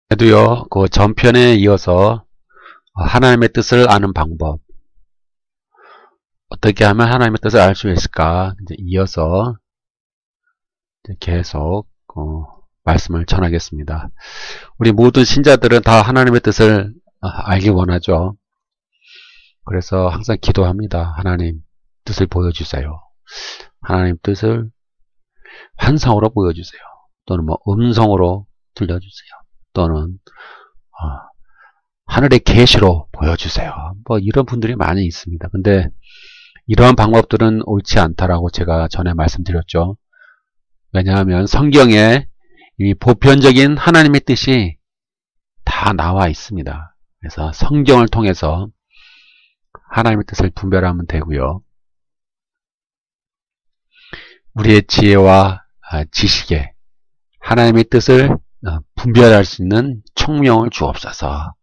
그래도요, 그 전편에 이어서 하나님의 뜻을 아는 방법, 어떻게 하면 하나님의 뜻을 알 수 있을까, 이제 이어서 이제 계속 말씀을 전하겠습니다. 우리 모든 신자들은 다 하나님의 뜻을 알기 원하죠. 그래서 항상 기도합니다. 하나님 뜻을 보여주세요. 하나님 뜻을 환상으로 보여주세요. 또는 뭐 음성으로 들려주세요. 또는 하늘의 계시로 보여주세요. 뭐 이런 분들이 많이 있습니다. 근데 이러한 방법들은 옳지 않다라고 제가 전에 말씀드렸죠. 왜냐하면 성경에 이 보편적인 하나님의 뜻이 다 나와 있습니다. 그래서 성경을 통해서 하나님의 뜻을 분별하면 되고요. 우리의 지혜와 지식에 하나님의 뜻을 분별할 수 있는 총명을 주옵소서,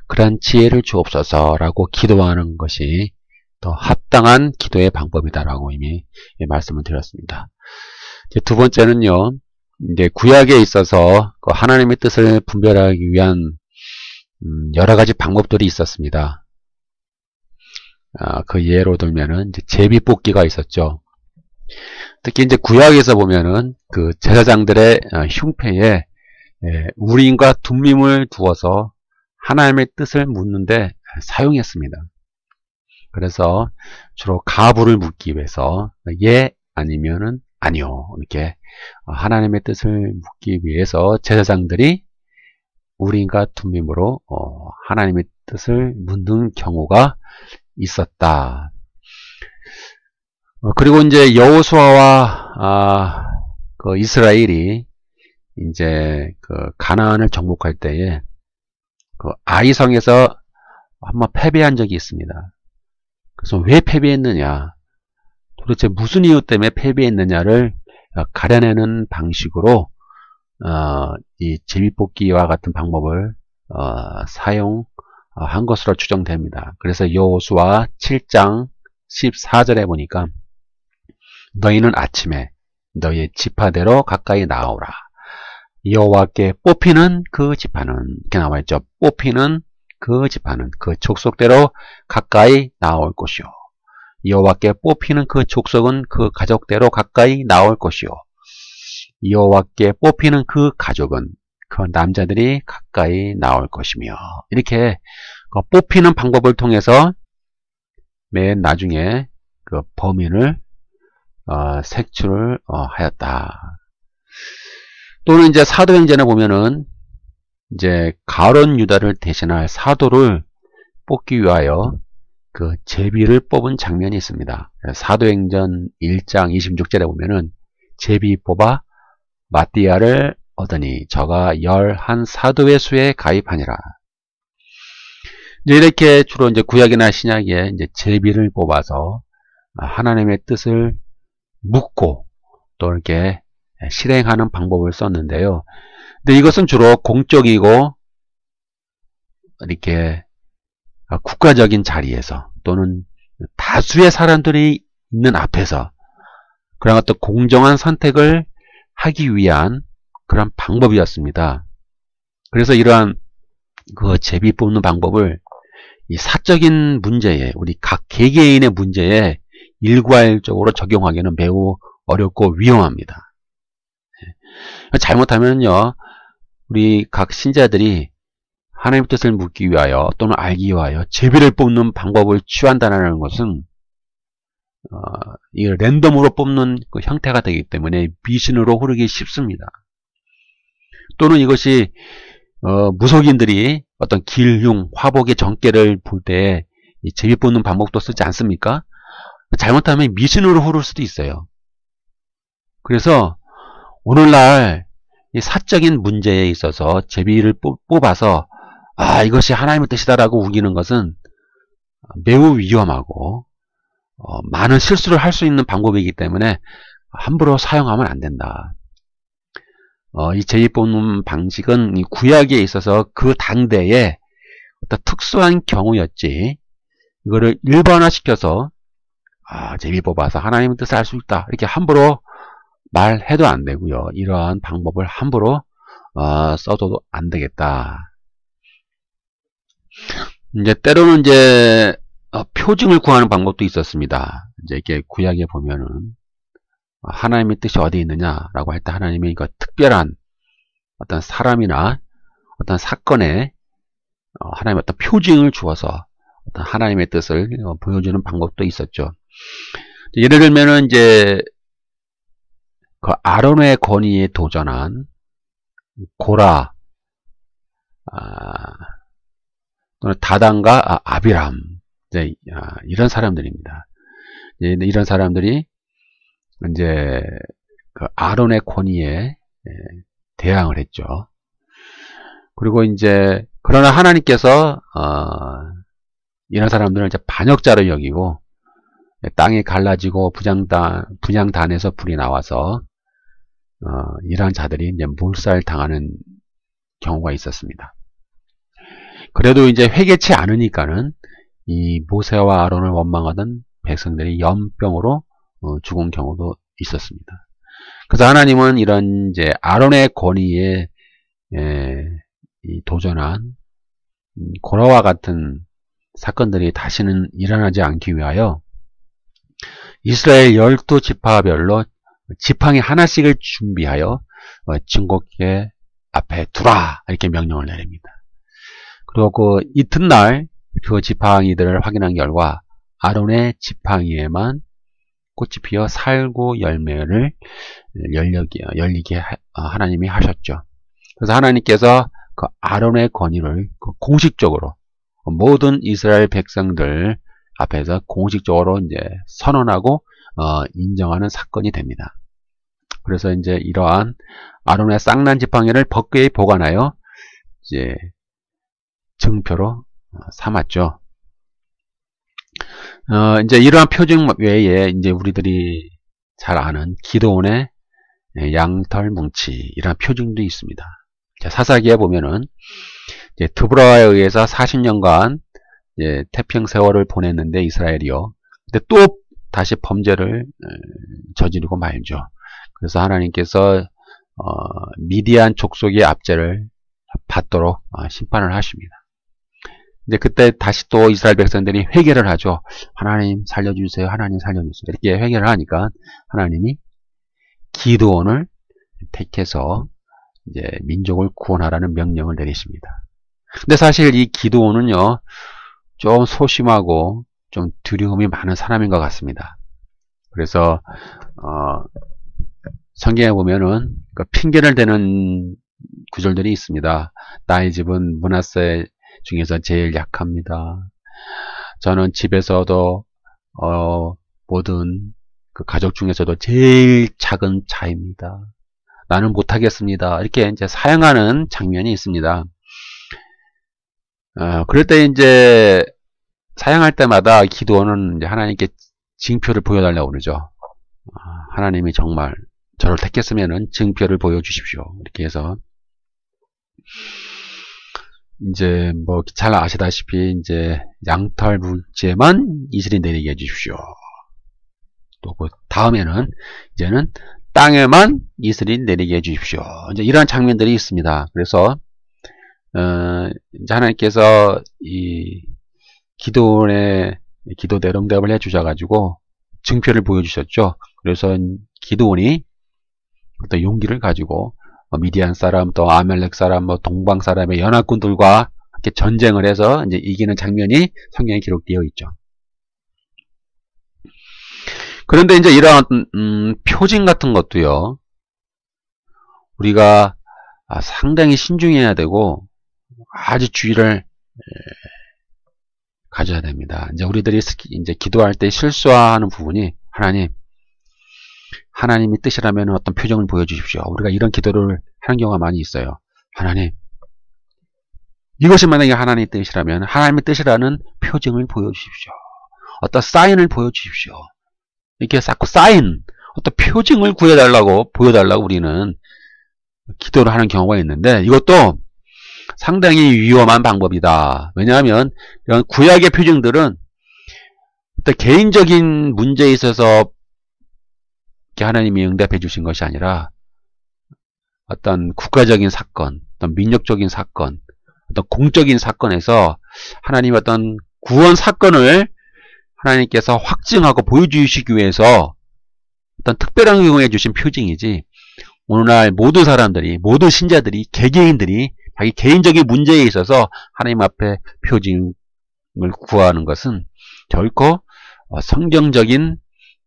그러한 지혜를 주옵소서라고 기도하는 것이 더 합당한 기도의 방법이다라고 이미 말씀을 드렸습니다. 이제 두 번째는요, 이제 구약에 있어서 그 하나님의 뜻을 분별하기 위한 여러 가지 방법들이 있었습니다. 그 예로 들면은 이제 제비뽑기가 있었죠. 특히 이제 구약에서 보면은 그 제사장들의 흉패에 우림과 둠림을 두어서 하나님의 뜻을 묻는데 사용했습니다. 그래서 주로 가부를 묻기 위해서 예 아니면은 아니요, 이렇게 하나님의 뜻을 묻기 위해서 제사장들이 우림과 둠림으로 하나님의 뜻을 묻는 경우가 있었다. 그리고 이제 여호수아와 그 이스라엘이 이제 그 가나안을 정복할 때에 그 아이성에서 한번 패배한 적이 있습니다. 그래서 왜 패배했느냐, 도대체 무슨 이유 때문에 패배했느냐를 가려내는 방식으로 이 제비뽑기와 같은 방법을 사용한 것으로 추정됩니다. 그래서 여호수아 7장 14절에 보니까 너희는 아침에 너희의 지파대로 가까이 나오라. 여호와께 뽑히는 그 지파는, 이렇게 나와있죠. 뽑히는 그 지파는 그 족속대로 가까이 나올 것이요. 여호와께 뽑히는 그 족속은 그 가족대로 가까이 나올 것이요. 여호와께 뽑히는 그 가족은 그 남자들이 가까이 나올 것이며, 이렇게 그 뽑히는 방법을 통해서 맨 나중에 그 범인을 색출을 하였다. 또는 이제 사도행전에 보면은 이제 가룟 유다를 대신할 사도를 뽑기 위하여 그 제비를 뽑은 장면이 있습니다. 사도행전 1장 26절에 보면은 제비 뽑아 마띠아를 얻으니 저가 11 사도의 수에 가입하니라. 이제 이렇게 주로 이제 구약이나 신약에 이제 제비를 뽑아서 하나님의 뜻을 묻고 또 이렇게 실행하는 방법을 썼는데요. 근데 이것은 주로 공적이고 이렇게 국가적인 자리에서 또는 다수의 사람들이 있는 앞에서 그런 어떤 공정한 선택을 하기 위한 그런 방법이었습니다. 그래서 이러한 그 제비 뽑는 방법을 이 사적인 문제에, 우리 각 개개인의 문제에 일괄적으로 적용하기는 매우 어렵고 위험합니다. 잘못하면요, 우리 각 신자들이 하나님의 뜻을 묻기 위하여 또는 알기 위하여 제비를 뽑는 방법을 취한다는 것은 이 랜덤으로 뽑는 그 형태가 되기 때문에 미신으로 흐르기 쉽습니다. 또는 이것이 무속인들이 어떤 길흉, 화복의 정계를 볼 때 이 제비 뽑는 방법도 쓰지 않습니까? 잘못하면 미신으로 흐를 수도 있어요. 그래서 오늘날 이 사적인 문제에 있어서 제비를 뽑아서 이것이 하나님의 뜻이다라고 우기는 것은 매우 위험하고 많은 실수를 할 수 있는 방법이기 때문에 함부로 사용하면 안 된다. 이 제비 뽑는 방식은 이 구약에 있어서 그 당대에 어떤 특수한 경우였지, 이거를 일반화시켜서 제비 뽑아서 하나님의 뜻을 알 수 있다 이렇게 함부로 말해도 안 되고요. 이러한 방법을 함부로 써도 안 되겠다. 이제 때로는 이제 표징을 구하는 방법도 있었습니다. 이제 이렇게 구약에 보면은 하나님의 뜻이 어디 있느냐라고 할 때 하나님이 그 특별한 어떤 사람이나 어떤 사건에 하나님의 어떤 표징을 주어서 어떤 하나님의 뜻을 보여주는 방법도 있었죠. 예를 들면은 이제 그 아론의 권위에 도전한 고라, 또는 다단과 아비람, 이제 이런 사람들입니다. 이런 사람들이 이제 그 아론의 권위에 대항을 했죠. 그리고 이제 그러나 하나님께서 이런 사람들을 이제 반역자로 여기고 땅이 갈라지고 분향단에서 불이 나와서 이러한 자들이 이제 몰살당하는 경우가 있었습니다. 그래도 이제 회개치 않으니까는 이 모세와 아론을 원망하던 백성들이 연병으로 죽은 경우도 있었습니다. 그래서 하나님은 이런 이제 아론의 권위에 도전한 고라와 같은 사건들이 다시는 일어나지 않기 위하여 이스라엘 12지파별로 지팡이 하나씩을 준비하여 증거궤 앞에 두라 이렇게 명령을 내립니다. 그리고 그 이튿날 그 지팡이들을 확인한 결과 아론의 지팡이에만 꽃이 피어 살구 열매를 열리게 하나님이 하셨죠. 그래서 하나님께서 그 아론의 권위를 공식적으로 모든 이스라엘 백성들 앞에서 공식적으로 이제 선언하고 인정하는 사건이 됩니다. 그래서 이제 이러한 아론의 쌍난 지팡이를 법궤에 보관하여 이제 증표로 삼았죠. 이제 이러한 표징 외에 이제 우리들이 잘 아는 기드온의 양털 뭉치 이러한 표징도 있습니다. 사사기에 보면은 이제 드보라에 의해서 40년간 이제 태평 세월을 보냈는데 이스라엘이요. 근데 또 다시 범죄를 저지르고 말죠. 그래서 하나님께서 미디안 족속의 압제를 받도록 심판을 하십니다. 이제 그때 다시 또 이스라엘 백성들이 회개를 하죠. 하나님 살려주세요. 하나님 살려주세요. 이렇게 회개를 하니까 하나님이 기드온을 택해서 이제 민족을 구원하라는 명령을 내리십니다. 근데 사실 이 기드온은요, 좀 소심하고 좀 두려움이 많은 사람인 것 같습니다. 그래서 성경에 보면은 그 핑계를 대는 구절들이 있습니다. 나의 집은 므낫세 중에서 제일 약합니다. 저는 집에서도 모든 그 가족 중에서도 제일 작은 자입니다. 나는 못하겠습니다. 이렇게 이제 사양하는 장면이 있습니다. 그럴 때 이제 사양할 때마다 기도는 이제 하나님께 징표를 보여달라고 그러죠. 하나님이 정말 저를 택했으면은 징표를 보여주십시오. 이렇게 해서 이제 뭐 잘 아시다시피 이제 양털 물체만 이슬이 내리게 해주십시오. 또 그 다음에는 이제는 땅에만 이슬이 내리게 해주십시오. 이제 이러한 장면들이 있습니다. 그래서 이제 하나님께서 이 기드온의 기도대로 응답을 해주셔가지고 증표를 보여주셨죠. 그래서 기드온이 어떤 용기를 가지고 미디안 사람, 또 아멜렉 사람, 뭐 동방 사람의 연합군들과 함께 전쟁을 해서 이제 이기는 장면이 성경에 기록되어 있죠. 그런데 이제 이러한 표징 같은 것도요, 우리가 상당히 신중해야 되고 아주 주의를 가져야 됩니다. 이제 우리들이 이제 기도할 때 실수하는 부분이 하나님이 뜻이라면 어떤 표정을 보여주십시오. 우리가 이런 기도를 하는 경우가 많이 있어요. 하나님, 이것이 만약에 하나님의 뜻이라면 하나님의 뜻이라는 표징을 보여주십시오. 어떤 사인을 보여주십시오. 이렇게 자꾸 사인, 어떤 표징을 보여달라고 우리는 기도를 하는 경우가 있는데 이것도 상당히 위험한 방법이다. 왜냐하면 이런 구약의 표징들은 어떤 개인적인 문제에 있어서 하나님이 응답해 주신 것이 아니라 어떤 국가적인 사건, 어떤 민족적인 사건, 어떤 공적인 사건에서 하나님의 어떤 구원 사건을 하나님께서 확증하고 보여주시기 위해서 어떤 특별한 경우에 주신 표징이지, 오늘날 모든 사람들이, 모든 신자들이, 개개인들이 자기 개인적인 문제에 있어서 하나님 앞에 표징을 구하는 것은 결코 성경적인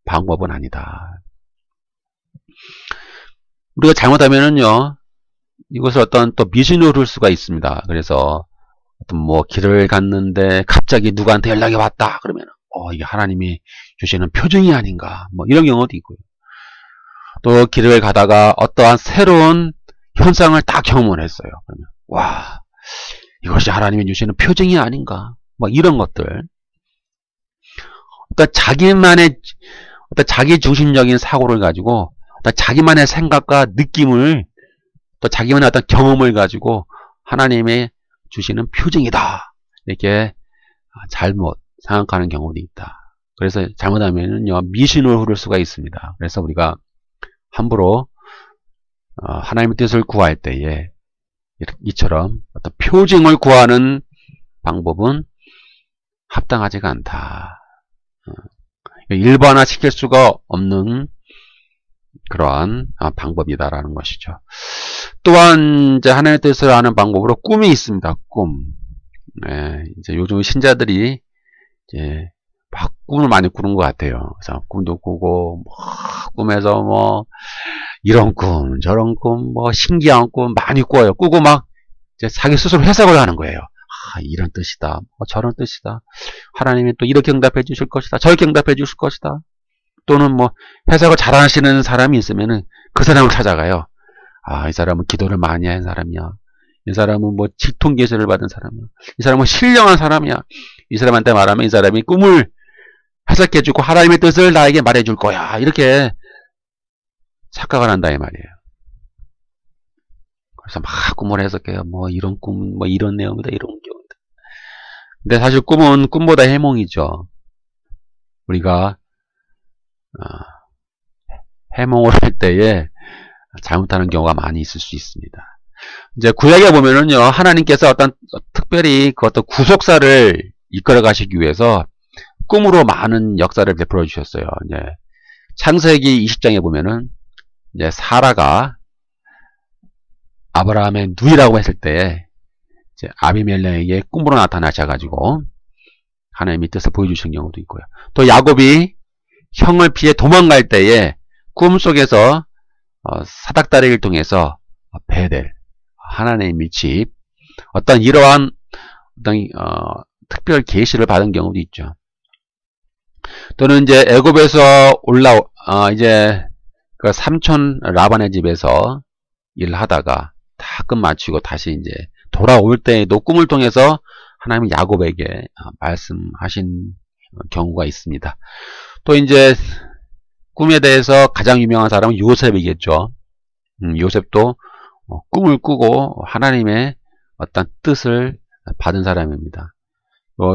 방법은 아니다. 우리가 잘못하면은요, 이것을 어떤 또 미신으로 볼 수가 있습니다. 그래서 어떤 뭐 길을 갔는데 갑자기 누구한테 연락이 왔다 그러면 이게 하나님이 주시는 표징이 아닌가, 뭐 이런 경우도 있고요. 또 길을 가다가 어떠한 새로운 현상을 딱 경험을 했어요. 그러면 와, 이것이 하나님이 주시는 표징이 아닌가, 뭐 이런 것들. 그러니까 자기만의 어떤 자기 중심적인 사고를 가지고 어떤 자기만의 생각과 느낌을, 또 자기만의 어떤 경험을 가지고 하나님의 주시는 표징이다, 이렇게 잘못 생각하는 경우도 있다. 그래서 잘못하면은요, 미신으로 흐를 수가 있습니다. 그래서 우리가 함부로 하나님의 뜻을 구할 때에 이처럼 어떤 표징을 구하는 방법은 합당하지가 않다. 일반화 시킬 수가 없는 그러한 방법이다라는 것이죠. 또한 이제 하나님의 뜻을 아는 방법으로 꿈이 있습니다. 꿈. 이제 요즘 신자들이 이제 막 꿈을 많이 꾸는 것 같아요. 그래서 꿈도 꾸고, 꿈에서 뭐 이런 꿈, 저런 꿈, 뭐 신기한 꿈 많이 꿔요. 꾸고 막 이제 자기 스스로 해석을 하는 거예요. 이런 뜻이다, 저런 뜻이다. 하나님이 또 이렇게 응답해 주실 것이다, 저렇게 응답해 주실 것이다. 또는 뭐 해석을 잘하시는 사람이 있으면은 그 사람을 찾아가요. 이 사람은 기도를 많이 한 사람이야. 이 사람은 뭐 직통 계시를 받은 사람이야. 이 사람은 신령한 사람이야. 이 사람한테 말하면 이 사람이 꿈을 해석해주고 하나님의 뜻을 나에게 말해줄 거야, 이렇게 착각을 한다 이 말이에요. 그래서 막 꿈을 해석해요. 뭐 이런 꿈, 뭐 이런 내용이다, 이런 경우다. 근데 사실 꿈은 꿈보다 해몽이죠. 우리가 해몽을 할 때에 잘못하는 경우가 많이 있을 수 있습니다. 이제 구약에 보면은요, 하나님께서 어떤 특별히 그 어떤 구속사를 이끌어 가시기 위해서 꿈으로 많은 역사를 베풀어 주셨어요. 이제 창세기 20장에 보면은 이제 사라가 아브라함의 누이라고 했을 때 이제 아비멜렉에게 꿈으로 나타나셔가지고 하나님의 뜻을 보여주신 경우도 있고요. 또 야곱이 형을 피해 도망갈 때에 꿈속에서 사닥다리를 통해서 베델, 하나님의 집, 어떤 이러한 어떤 특별 계시를 받은 경우도 있죠. 또는 이제 애굽에서 이제 그 삼촌 라반의 집에서 일하다가 다 끝마치고 다시 이제 돌아올 때에도 꿈을 통해서 하나님이 야곱에게 말씀하신 경우가 있습니다. 또 이제 꿈에 대해서 가장 유명한 사람은 요셉이겠죠. 요셉도 꿈을 꾸고 하나님의 어떤 뜻을 받은 사람입니다.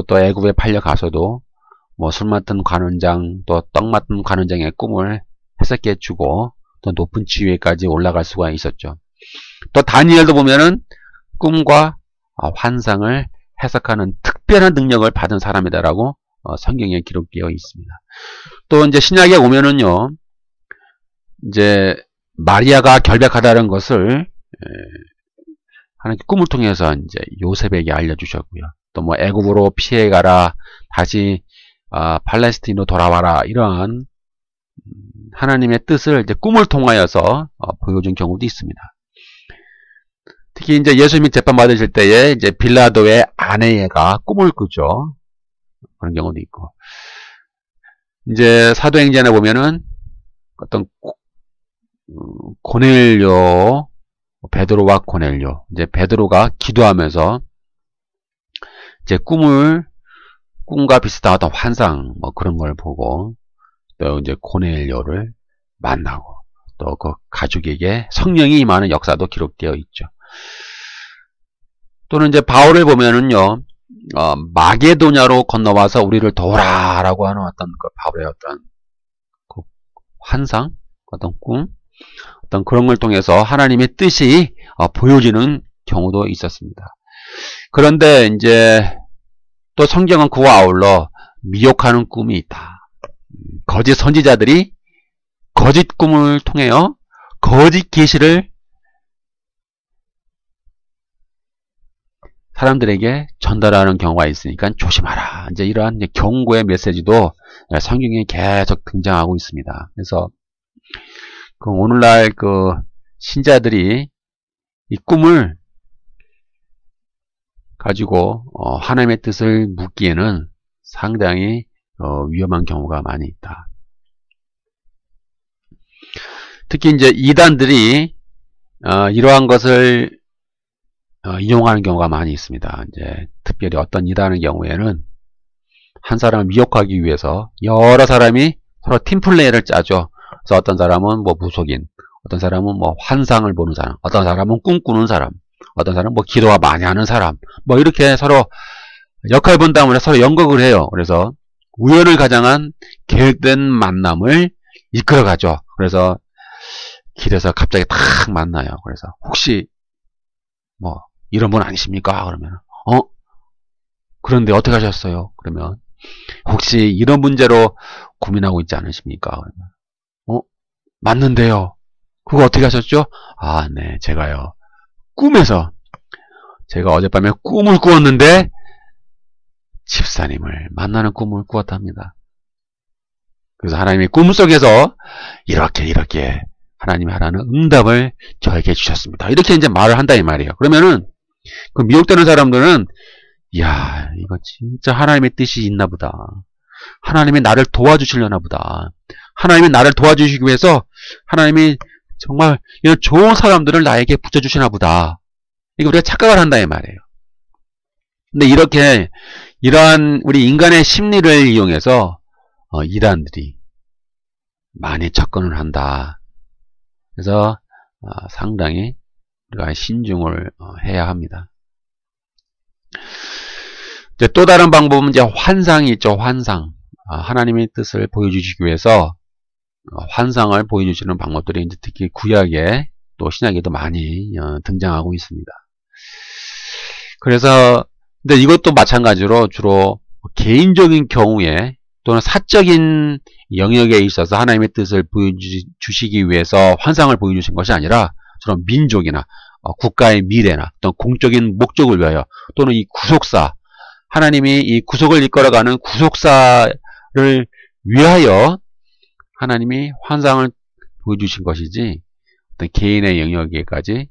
또 애굽에 팔려가서도 뭐 술 맡은 관원장, 또 떡 맡은 관원장의 꿈을 해석해 주고 또 높은 지위에까지 올라갈 수가 있었죠. 또 다니엘도 보면은 꿈과 환상을 해석하는 특별한 능력을 받은 사람이다라고 성경에 기록되어 있습니다. 또 이제 신약에 오면은요, 이제 마리아가 결백하다는 것을 하나님 꿈을 통해서 이제 요셉에게 알려주셨고요. 또 뭐 애굽으로 피해가라, 다시 팔레스틴으로 돌아와라, 이러한 하나님의 뜻을 이제 꿈을 통하여서 보여준 경우도 있습니다. 특히 이제 예수님이 재판 받으실 때에 이제 빌라도의 아내가 꿈을 꾸죠. 그런 경우도 있고, 이제 사도행전에 보면은 어떤 고넬료, 베드로와 고넬료, 이제 베드로가 기도하면서 이제 꿈과 비슷한 어떤 환상, 뭐 그런 걸 보고, 또 이제 고넬료를 만나고, 또 그 가족에게 성령이 임하는 역사도 기록되어 있죠. 또는 이제 바울을 보면은요, 마게도냐로 건너와서 우리를 도우라라고 하는 어떤 그 바울의 어떤 그 환상, 어떤 꿈, 어떤 그런 걸 통해서 하나님의 뜻이 보여지는 경우도 있었습니다. 그런데 이제 또 성경은 그와 아울러 미혹하는 꿈이 있다. 거짓 선지자들이 거짓 꿈을 통하여 거짓 계시를 사람들에게 전달하는 경우가 있으니까 조심하라. 이제 이러한 이제 경고의 메시지도 성경에 계속 등장하고 있습니다. 그래서 오늘날 신자들이 이 꿈을 가지고 하나님의 뜻을 묻기에는 상당히 위험한 경우가 많이 있다. 특히 이제 이단들이 이러한 것을 이용하는 경우가 많이 있습니다. 이제 특별히 어떤 이단의 경우에는 한 사람을 미혹하기 위해서 여러 사람이 서로 팀플레이를 짜죠. 그래서 어떤 사람은 뭐 무속인, 어떤 사람은 뭐 환상을 보는 사람, 어떤 사람은 꿈꾸는 사람, 어떤 사람은 뭐 기도가 많이 하는 사람, 뭐 이렇게 서로 역할 분담을 해서 서로 연극을 해요. 그래서 우연을 가장한 계획된 만남을 이끌어가죠. 그래서 길에서 갑자기 탁 만나요. 그래서 혹시 뭐 이런 분 아니십니까? 그러면 그런데 어떻게 하셨어요? 그러면 혹시 이런 문제로 고민하고 있지 않으십니까? 그러면 맞는데요. 그거 어떻게 하셨죠? 아, 네, 제가요. 꿈에서 제가 어젯밤에 꿈을 꾸었는데 집사님을 만나는 꿈을 꾸었답니다. 그래서 하나님이 꿈속에서 이렇게 하나님이 하라는 응답을 저에게 주셨습니다. 이렇게 이제 말을 한다 이 말이에요. 그러면은 그 미혹되는 사람들은 이야, 이거 진짜 하나님의 뜻이 있나 보다. 하나님이 나를 도와주시려나 보다. 하나님이 나를 도와주시기 위해서 하나님이 정말 이런 좋은 사람들을 나에게 붙여주시나 보다. 이거 우리가 착각을 한다 이 말이에요. 근데 이렇게 이러한 우리 인간의 심리를 이용해서 이단들이 많이 접근을 한다. 그래서 상당히 우리가 신중을 해야 합니다. 이제 또 다른 방법은 이제 환상이 있죠. 환상. 하나님의 뜻을 보여주시기 위해서 환상을 보여주시는 방법들이 이제 특히 구약에 또 신약에도 많이 등장하고 있습니다. 그래서 근데 이것도 마찬가지로 주로 개인적인 경우에 또는 사적인 영역에 있어서 하나님의 뜻을 보여주시기 위해서 환상을 보여주신 것이 아니라 주로 민족이나 국가의 미래나 어떤 공적인 목적을 위하여 또는 이 구속사, 하나님이 이 구속을 이끌어가는 구속사를 위하여 하나님이 환상을 보여주신 것이지 어떤 개인의 영역에까지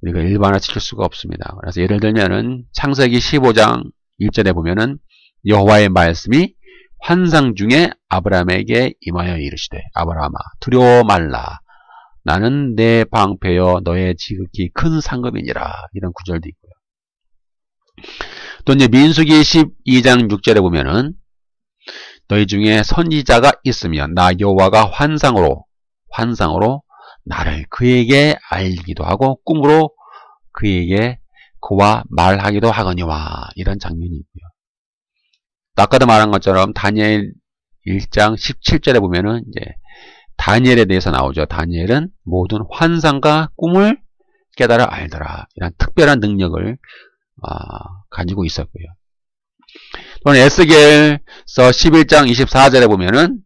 우리가 일반화시킬 수가 없습니다. 그래서 예를 들면은 창세기 15장 1절에 보면은 여호와의 말씀이 환상 중에 아브라함에게 임하여 이르시되 아브라함아 두려워 말라 나는 내 방패여 너의 지극히 큰 상급이니라. 이런 구절도 있고요. 또 이제 민수기 12장 6절에 보면은 너희 중에 선지자가 있으면 나 여호와가 환상으로 나를 그에게 알기도 하고 꿈으로 그에게 그와 말하기도 하거니와. 이런 장면이 있고요. 아까도 말한 것처럼 다니엘 1장 17절에 보면은 이제 다니엘에 대해서 나오죠. 다니엘은 모든 환상과 꿈을 깨달아 알더라. 이런 특별한 능력을 가지고 있었고요. 또는 에스겔서 11장 24절에 보면은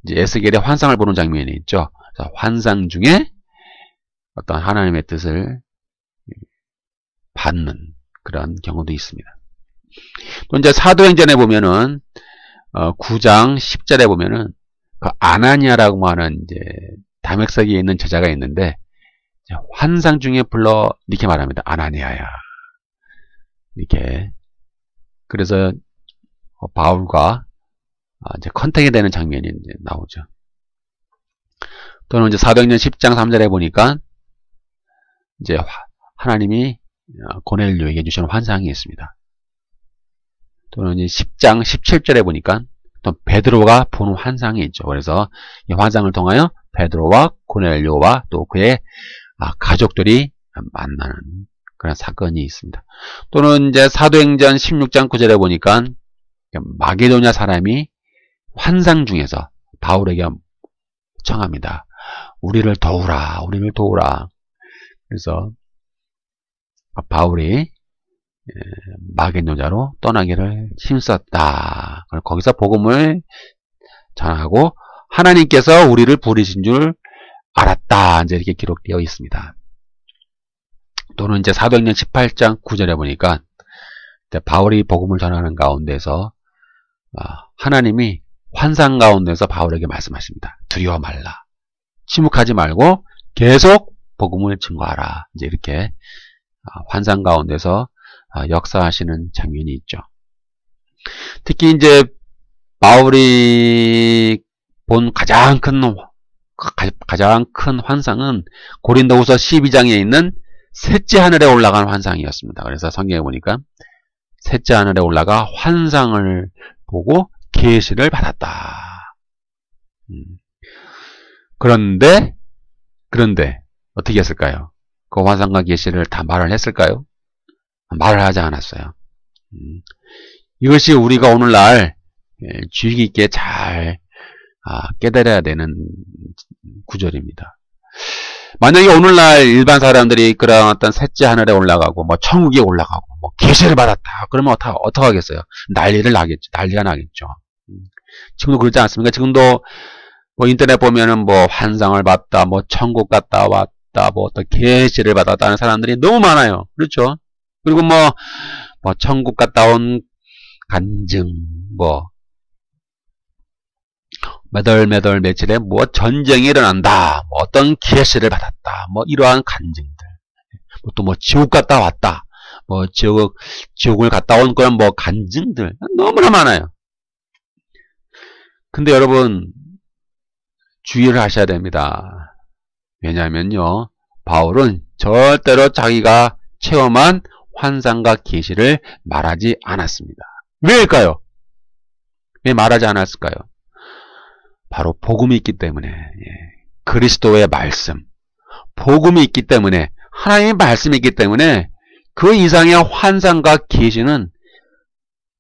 이제 에스겔의 환상을 보는 장면이 있죠. 그래서 환상 중에 어떤 하나님의 뜻을 받는 그런 경우도 있습니다. 또 이제 사도행전에 보면은 9장 10절에 보면은 그 아나니아라고 하는 이제 다맥석에 있는 제자가 있는데 환상 중에 불러 이렇게 말합니다. 아나니아야. 이렇게. 그래서 바울과 이제 컨택이 되는 장면이 이제 나오죠. 또는 이제 사도행전 10장 3절에 보니까 이제 하나님이 고넬료에게 주시는 환상이 있습니다. 또는 이제 10장 17절에 보니까 또 베드로가 보는 환상이 있죠. 그래서 이 환상을 통하여 베드로와 고넬료와 또 그의 가족들이 만나는 그런 사건이 있습니다. 또는 이제 사도행전 16장 9절에 보니까 마게도냐 사람이 환상 중에서 바울에게 청합니다. 우리를 도우라, 우리를 도우라. 그래서 바울이 마게도냐로 떠나기를 힘썼다. 거기서 복음을 전하고 하나님께서 우리를 부르신 줄 알았다. 이제 이렇게 기록되어 있습니다. 또는 이제 사도행전 18장 9절에 보니까 바울이 복음을 전하는 가운데서 하나님이 환상 가운데서 바울에게 말씀하십니다. 두려워 말라. 침묵하지 말고 계속 복음을 증거하라. 이제 이렇게 환상 가운데서 역사하시는 장면이 있죠. 특히 이제 바울이 본 가장 큰 환상은 고린도후서 12장에 있는 셋째 하늘에 올라간 환상이었습니다. 그래서 성경에 보니까 셋째 하늘에 올라가 환상을 보고 계시를 받았다. 그런데 어떻게 했을까요? 그 환상과 계시를 다 말을 했을까요? 말을 하지 않았어요. 이것이 우리가 오늘날 주의 깊게 잘 깨달아야 되는 구절입니다. 만약에 오늘날 일반 사람들이 그런 어떤 셋째 하늘에 올라가고 뭐 천국에 올라가고 뭐 계시를 받았다 그러면 어떡하겠어요? 난리가 나겠죠. 지금도 그렇지 않습니까? 지금도 뭐 인터넷 보면은 뭐 환상을 봤다, 뭐 천국 갔다 왔다, 뭐 어떤 계시를 받았다는 사람들이 너무 많아요. 그렇죠? 그리고 뭐 천국 갔다 온 간증, 뭐 몇 월 며칠에 뭐 전쟁이 일어난다, 뭐 어떤 계시를 받았다, 뭐 이러한 간증들, 또 뭐 지옥 갔다 왔다, 뭐 지옥을 갔다 온 그런 뭐 간증들 너무나 많아요. 근데 여러분 주의를 하셔야 됩니다. 왜냐하면요, 바울은 절대로 자기가 체험한 환상과 계시를 말하지 않았습니다. 왜일까요? 왜 말하지 않았을까요? 바로 복음이 있기 때문에, 그리스도의 말씀, 복음이 있기 때문에, 하나님의 말씀이 있기 때문에 그 이상의 환상과 계시는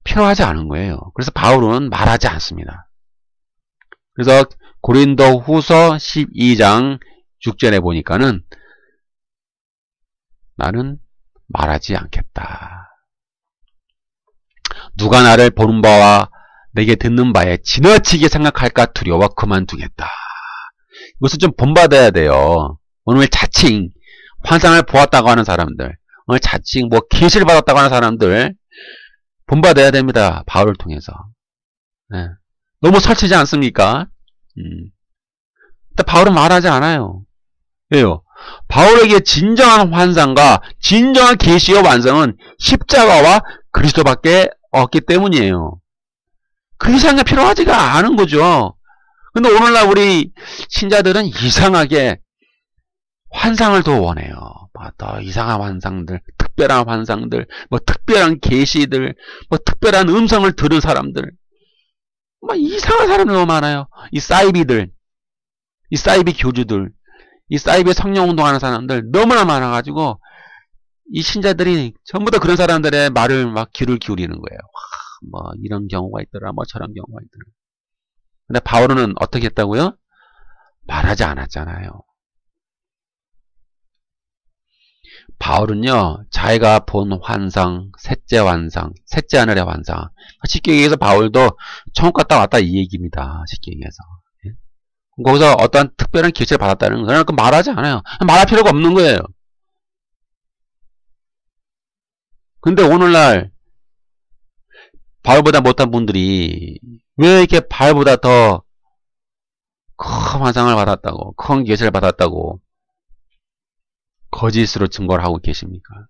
필요하지 않은 거예요. 그래서 바울은 말하지 않습니다. 그래서 고린도 후서 12장 6절에 보니까는 나는 말하지 않겠다. 누가 나를 보는 바와 내게 듣는 바에 지나치게 생각할까 두려워 그만두겠다. 이것을 좀 본받아야 돼요. 오늘 자칭 환상을 보았다고 하는 사람들, 오늘 자칭 뭐 계시를 받았다고 하는 사람들 본받아야 됩니다. 바울을 통해서. 네. 너무 설치지 않습니까? 근데 바울은 말하지 않아요. 왜요? 바울에게 진정한 환상과 진정한 계시의 완성은 십자가와 그리스도밖에 없기 때문이에요. 그 이상이 필요하지가 않은 거죠. 근데 오늘날 우리 신자들은 이상하게 환상을 더 원해요. 더 이상한 환상들, 특별한 환상들, 뭐 특별한 계시들, 뭐 특별한 음성을 들은 사람들, 뭐 이상한 사람이 너무 많아요. 이 사이비들, 이 사이비 교주들, 이 사이비 성령 운동하는 사람들 너무나 많아가지고 이 신자들이 전부 다 그런 사람들의 말을 막 귀를 기울이는 거예요. 뭐 이런 경우가 있더라, 뭐 저런 경우가 있더라. 근데 바울은 어떻게 했다고요? 말하지 않았잖아요. 바울은요, 자기가 본 환상, 셋째 하늘의 환상. 쉽게 얘기해서 바울도 천국 갔다 왔다 이 얘기입니다. 쉽게 얘기해서. 거기서 어떠한 특별한 계시를 받았다는 거는 말하지 않아요. 말할 필요가 없는 거예요. 근데 오늘날 바울보다 못한 분들이 왜 이렇게 바울보다 더 큰 환상을 받았다고, 큰 계시를 받았다고 거짓으로 증거를 하고 계십니까?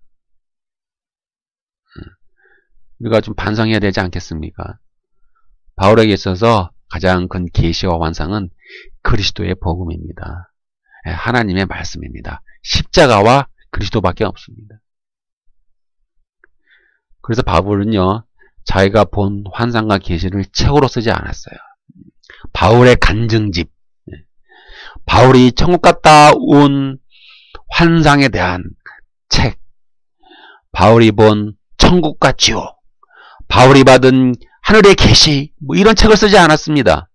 우리가 좀 반성해야 되지 않겠습니까? 바울에게 있어서 가장 큰 계시와 환상은 그리스도의 복음입니다. 하나님의 말씀입니다. 십자가와 그리스도밖에 없습니다. 그래서 바울은요, 자기가 본 환상과 계시를 책으로 쓰지 않았어요. 바울의 간증집, 바울이 천국 갔다 온 환상에 대한 책, 바울이 본 천국과 지옥, 바울이 받은 하늘의 계시, 뭐 이런 책을 쓰지 않았습니다.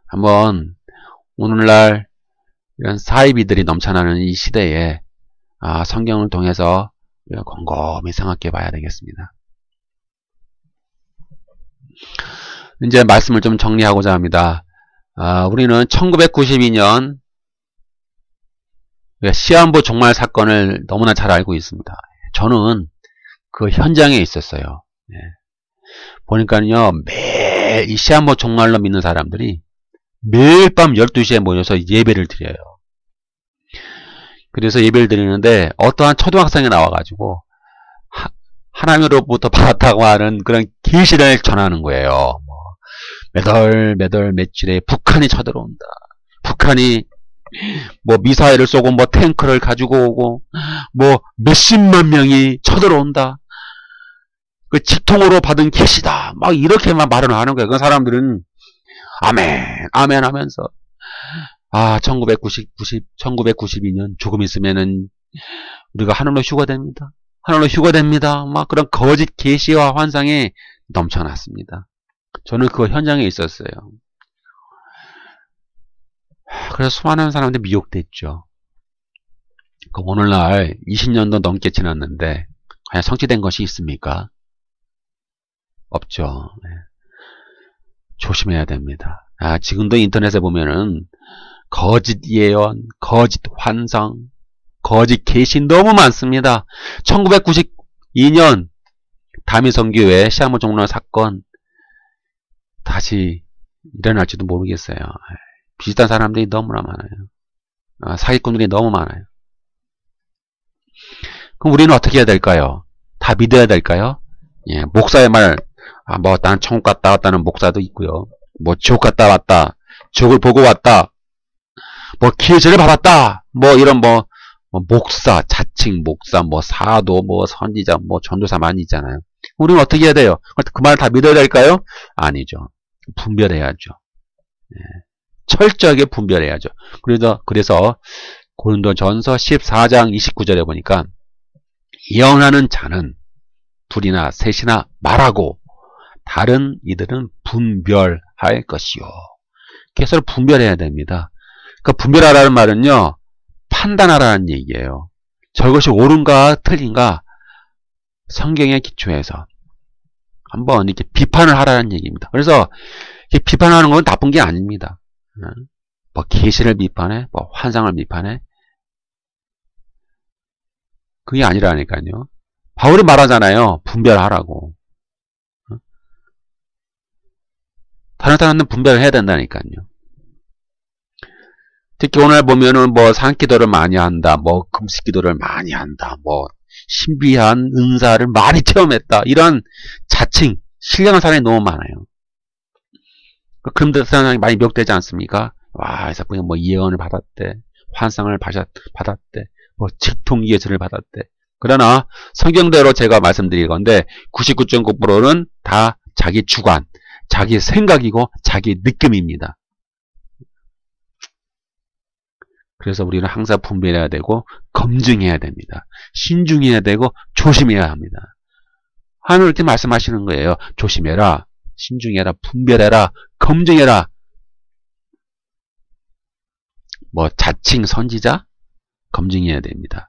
한번 오늘날 이런 사이비들이 넘쳐나는 이 시대에 성경을 통해서 곰곰이 생각해 봐야 되겠습니다. 이제 말씀을 좀 정리하고자 합니다. 우리는 1992년 시한부 종말 사건을 너무나 잘 알고 있습니다. 저는 그 현장에 있었어요. 보니까요, 매일 이 시한부 종말로 믿는 사람들이 매일 밤 12시에 모여서 예배를 드려요. 그래서 예배를 드리는데 어떠한 초등학생이 나와가지고 하나님으로부터 받았다고 하는 그런 계시를 전하는 거예요. 몇 월 며칠에 북한이 쳐들어온다. 북한이 미사일을 쏘고 탱크를 가지고 오고 몇십만 명이 쳐들어온다. 그 직통으로 받은 계시다. 이렇게만 말을 하는 거예요. 그 사람들은 아멘, 아멘 하면서 1992년 조금 있으면은 우리가 하늘로 휴가됩니다. 하늘로 휴가됩니다. 그런 거짓 계시와 환상이 넘쳐났습니다. 저는 그 현장에 있었어요. 그래서 수많은 사람들이 미혹됐죠. 오늘날 20년도 넘게 지났는데 과연 성취된 것이 있습니까? 없죠. 조심해야 됩니다. 지금도 인터넷에 보면은 거짓 예언, 거짓 환상, 거짓 계시 너무 많습니다. 1992년 다미성교회 시한부 종말 사건 다시 일어날지도 모르겠어요. 비슷한 사람들이 너무나 많아요. 사기꾼들이 너무 많아요. 그럼 우리는 어떻게 해야 될까요? 다 믿어야 될까요? 목사의 말, 난 천국 갔다 왔다는 목사도 있고요. 지옥 갔다 왔다, 지옥을 보고 왔다, 기회를 받았다, 이런 목사, 자칭 목사, 사도, 선지자, 전도사 많이 있잖아요. 우리는 어떻게 해야 돼요? 그 말을 다 믿어야 될까요? 아니죠. 분별해야죠. 철저하게 분별해야죠. 그래서 고린도전서 14장 29절에 보니까 예언하는 자는 둘이나 셋이나 말하고 다른 이들은 분별할 것이요. 서로 분별해야 됩니다. 분별하라는 말은요, 판단하라는 얘기예요. 저것이 옳은가 틀린가 성경에 기초해서 한번 이렇게 비판을 하라는 얘기입니다. 그래서 비판하는 건 나쁜 게 아닙니다. 계시를 비판해, 환상을 비판해, 그게 아니라니까요. 바울이 말하잖아요. 분별하라고. 다른 사람은 분별을 해야 된다니까요. 특히 오늘 보면은 산기도를 많이 한다, 금식기도를 많이 한다, 신비한 은사를 많이 체험했다, 이런 자칭 신령한 사람이 너무 많아요. 그런 사람이 많이 미혹되지 않습니까? 그래서 예언을 받았대, 환상을 받았대, 직통예술을 받았대. 그러나 성경대로 제가 말씀드릴 건데 99.9%는 다 자기 주관, 자기 생각이고 자기 느낌입니다. 그래서 우리는 항상 분별해야 되고 검증해야 됩니다. 신중해야 되고 조심해야 합니다. 하나님 이렇게 말씀하시는 거예요. 조심해라, 신중해라, 분별해라, 검증해라. 자칭 선지자 검증해야 됩니다.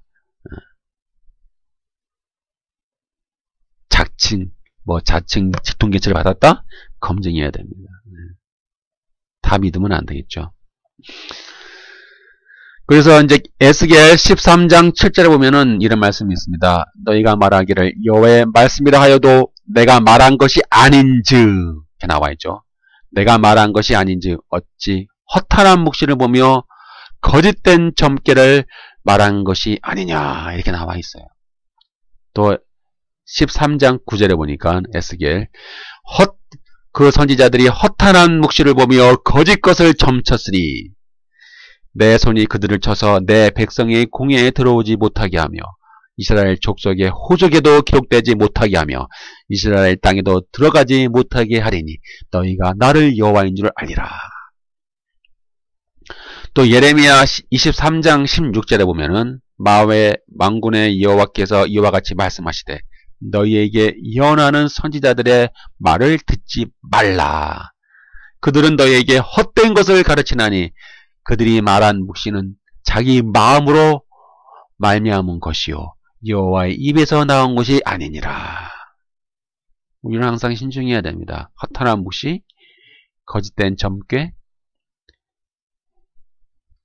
자칭 직통계시를 받았다? 검증해야 됩니다. 다 믿으면 안 되겠죠. 그래서 이제 에스겔 13장 7절에 보면은 이런 말씀이 있습니다. 너희가 말하기를 여호와의 말씀이라 하여도 내가 말한 것이 아닌즉, 이렇게 나와 있죠. 내가 말한 것이 아닌즉 어찌 허탄한 묵시를 보며 거짓된 점괘를 말한 것이 아니냐, 이렇게 나와 있어요. 또 13장 9절에 보니까 에스겔 그 선지자들이 허탄한 묵시를 보며 거짓 것을 점쳤으니 내 손이 그들을 쳐서 내 백성의 공회에 들어오지 못하게 하며 이스라엘 족속의 호적에도 기록되지 못하게 하며 이스라엘 땅에도 들어가지 못하게 하리니 너희가 나를 여호와인 줄 알리라. 또 예레미야 23장 16절에 보면은 마외 만군의 여호와께서 이와 같이 말씀하시되 너희에게 예언하는 선지자들의 말을 듣지 말라. 그들은 너에게 헛된 것을 가르치나니 그들이 말한 묵시는 자기 마음으로 말미암은 것이요 여호와의 입에서 나온 것이 아니니라. 우리는 항상 신중해야 됩니다. 허탄한 묵시, 거짓된 점괘,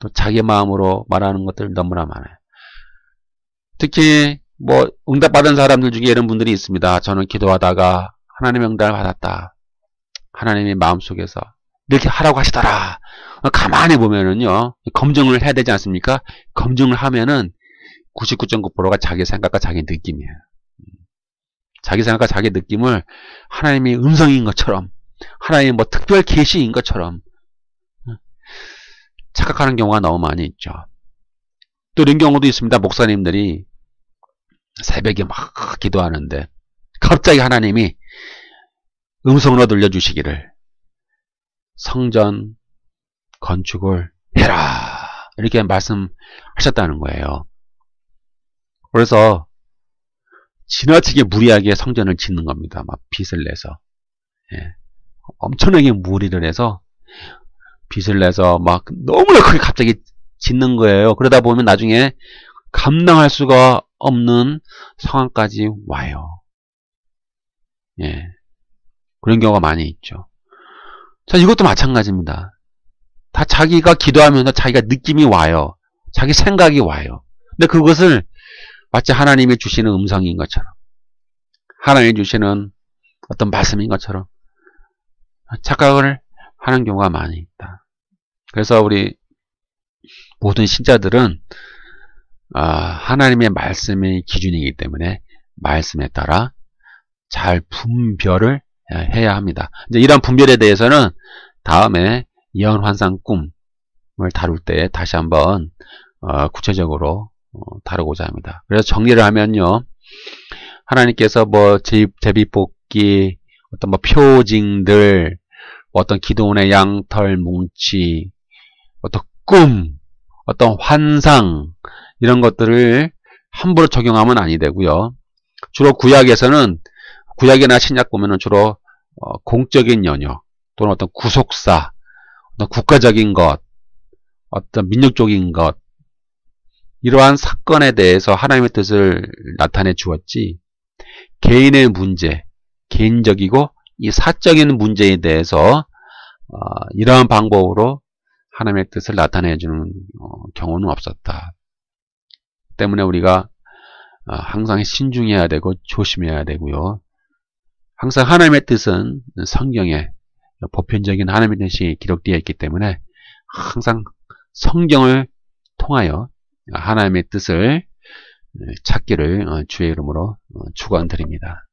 또 자기 마음으로 말하는 것들 너무나 많아요. 특히 뭐 응답받은 사람들 중에 이런 분들이 있습니다. 저는 기도하다가 하나님의 응답을 받았다. 하나님이 마음속에서 이렇게 하라고 하시더라. 가만히 보면은요, 검증을 해야 되지 않습니까? 검증을 하면은 99.9%가 자기 생각과 자기 느낌이에요. 자기 생각과 자기 느낌을 하나님이 음성인 것처럼, 하나님의 뭐 특별 계시인 것처럼 착각하는 경우가 너무 많이 있죠. 또 이런 경우도 있습니다. 목사님들이 새벽에 막 기도하는데 갑자기 하나님이 음성으로 들려주시기를 성전 건축을 해라 이렇게 말씀하셨다는 거예요. 그래서 지나치게 무리하게 성전을 짓는 겁니다. 막 빚을 내서, 엄청나게 무리를 해서 빚을 내서 막 너무나 크게 갑자기 짓는 거예요. 그러다 보면 나중에 감당할 수가 없는 상황까지 와요. 그런 경우가 많이 있죠. 자, 이것도 마찬가지입니다. 다 자기가 기도하면서 자기가 느낌이 와요. 자기 생각이 와요. 근데 그것을 마치 하나님이 주시는 음성인 것처럼, 하나님이 주시는 어떤 말씀인 것처럼 착각을 하는 경우가 많이 있다. 그래서 우리 모든 신자들은 하나님의 말씀이 기준이기 때문에 말씀에 따라 잘 분별을 해야 합니다. 이제 이런 분별에 대해서는 다음에 예언, 환상, 꿈을 다룰 때 다시 한번 구체적으로 다루고자 합니다. 그래서 정리를 하면요, 하나님께서 뭐 제비뽑기, 어떤 뭐 표징들, 어떤 기도원의 양털 뭉치, 어떤 꿈, 어떤 환상, 이런 것들을 함부로 적용하면 아니 되고요. 주로 구약에서는, 구약이나 신약 보면은 주로 공적인 연역 또는 어떤 구속사, 어떤 국가적인 것, 어떤 민족적인 것, 이러한 사건에 대해서 하나님의 뜻을 나타내 주었지, 개인의 문제, 개인적이고 이 사적인 문제에 대해서 이러한 방법으로 하나님의 뜻을 나타내 주는 경우는 없었다. 때문에 우리가 항상 신중해야 되고 조심해야 되고요. 항상 하나님의 뜻은 성경에 보편적인 하나님의 뜻이 기록되어 있기 때문에 항상 성경을 통하여 하나님의 뜻을 찾기를 주의 이름으로 축원드립니다.